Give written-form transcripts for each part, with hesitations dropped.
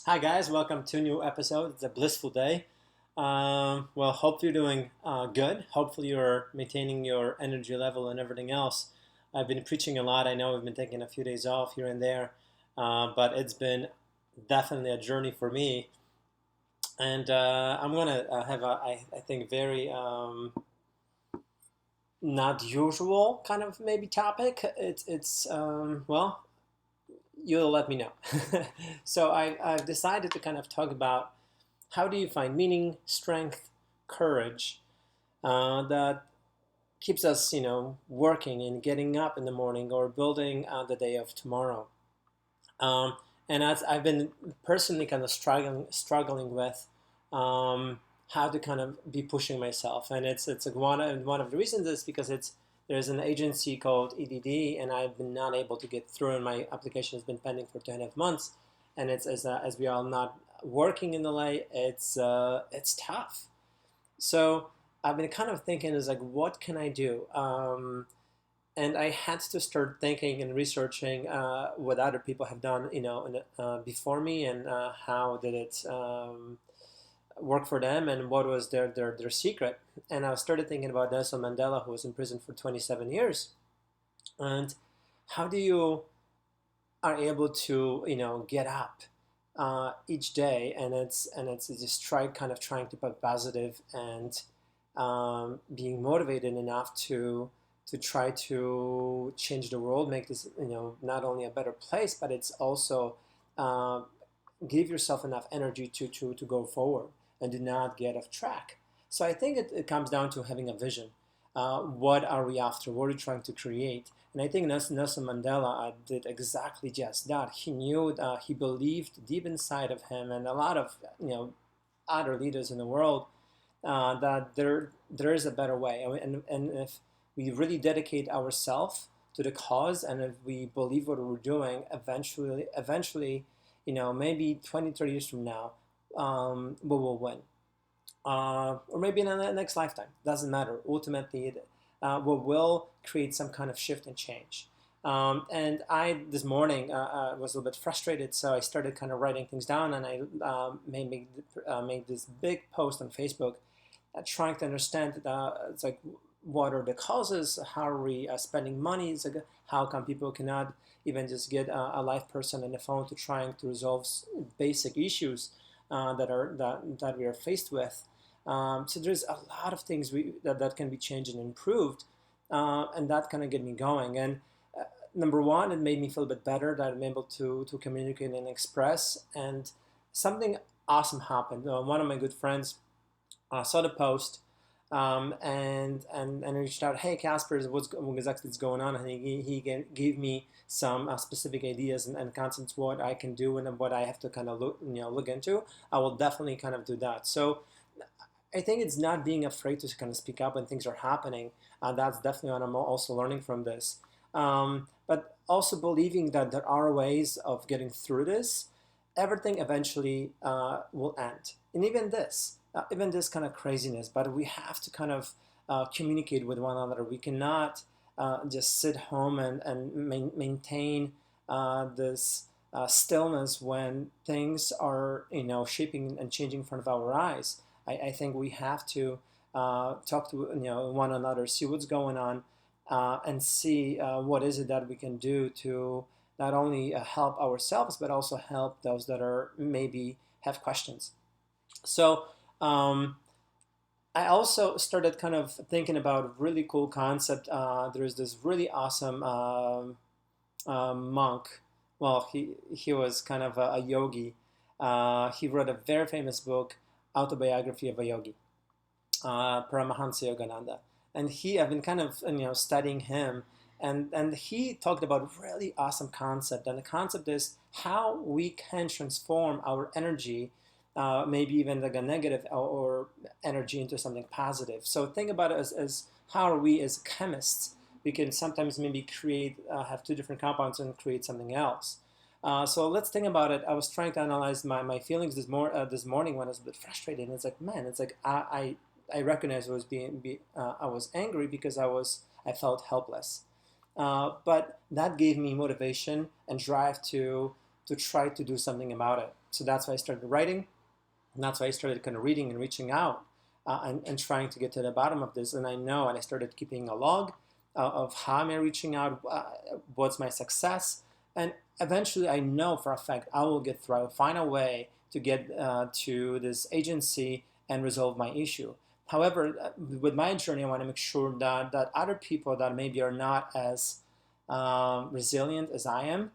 Hi guys, welcome to a new episode. It's a blissful day. Well, hope you're doing good. Hopefully you're maintaining your energy level and everything else. I've been preaching a lot. I know I've been taking a few days off here and there, but it's been definitely a journey for me. And I'm gonna have I think, very not usual kind of maybe topic. Well, you'll let me know. So I've decided to kind of talk about how do you find meaning, strength, courage that keeps us, working and getting up in the morning or building the day of tomorrow. Um, and as I've been personally kind of struggling with how to kind of be pushing myself, and it's like one of the reasons is because there's an agency called EDD, and I've been not able to get through, and my application has been pending for 2.5 months, and it's as we are not working in LA, it's tough. So I've been kind of thinking is like, what can I do? And I had to start thinking and researching what other people have done, before me, and how did it work for them, and what was their secret. And I started thinking about Nelson Mandela, who was in prison for 27 years, and how do you are able to get up each day, and it's just trying to be positive and being motivated enough to try to change the world, make this not only a better place, but it's also uh, give yourself enough energy to go forward and do not get off track. So I think it comes down to having a vision. What are we after? What are we trying to create? And I think Nelson Mandela did exactly just that. He knew, he believed deep inside of him, and a lot of other leaders in the world, that there is a better way. And if we really dedicate ourselves to the cause, and if we believe what we're doing, eventually, maybe 20, 30 years from now, we will win. Or maybe in the next lifetime. Doesn't matter. Ultimately, we will create some kind of shift and change. And I this morning was a little bit frustrated, so I started kind of writing things down, and I made this big post on Facebook, trying to understand. It's like, what are the causes? How are we spending money? It's like, how come people cannot even just get a live person on the phone to trying to resolve basic issues that we are faced with. So there's a lot of things that can be changed and improved, and that kind of get me going. And number one, it made me feel a bit better that I'm able to communicate and express. And something awesome happened. One of my good friends saw the post, and reached out. Hey, Casper, what exactly is going on? And he gave me some specific ideas and concepts, what I can do and what I have to kind of look into. I will definitely kind of do that. So I think it's not being afraid to kind of speak up when things are happening. That's definitely what I'm also learning from this. But also believing that there are ways of getting through this. Everything eventually will end, and even this kind of craziness. But we have to kind of communicate with one another. We cannot just sit home and maintain this stillness when things are shaping and changing in front of our eyes. I think we have to talk to one another, see what's going on, and see what is it that we can do to not only help ourselves but also help those that are maybe have questions. So I also started kind of thinking about a really cool concept. There's this really awesome monk. Well, he was kind of a yogi. He wrote a very famous book, Autobiography of a Yogi, Paramahansa Yogananda. And I've been kind of studying him, and he talked about a really awesome concept. And the concept is how we can transform our energy, maybe even like a negative or energy, into something positive. So think about it as how are we as chemists, we can sometimes maybe create have two different compounds and create something else. So let's think about it. I was trying to analyze my feelings this morning when I was a bit frustrated. And it's like, man, it's like I recognized I was I was angry because I felt helpless. But that gave me motivation and drive to to try to do something about it. So that's why I started writing, and that's why I started kind of reading and reaching out and trying to get to the bottom of this. And I know, and I started keeping a log of how am I reaching out, what's my success, and eventually I know for a fact I will get through. I will find a way to get to this agency and resolve my issue. However, with my journey, I want to make sure that other people that maybe are not as resilient as I am,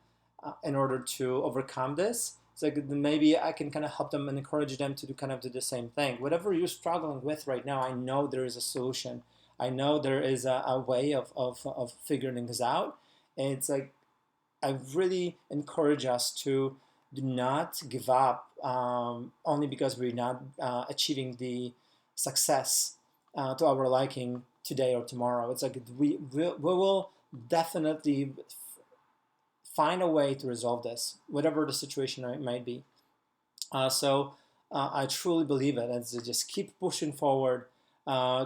in order to overcome this, so maybe I can kind of help them and encourage them to do the same thing. Whatever you're struggling with right now, I know there is a solution. I know there is a way of figuring this out. And it's like, I really encourage us to do not give up only because we're not achieving the success to our liking today or tomorrow. It's like we will definitely find a way to resolve this, whatever the situation it might be. I truly believe it. And so just keep pushing forward,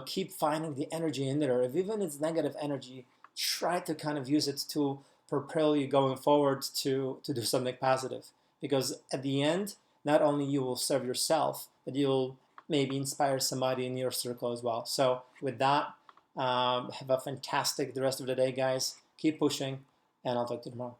keep finding the energy in there. If even it's negative energy, try to kind of use it to propel you going forward to do something positive. Because at the end, not only you will serve yourself, but you'll maybe inspire somebody in your circle as well. So with that, have a fantastic the rest of the day, guys. Keep pushing, and I'll talk to you tomorrow.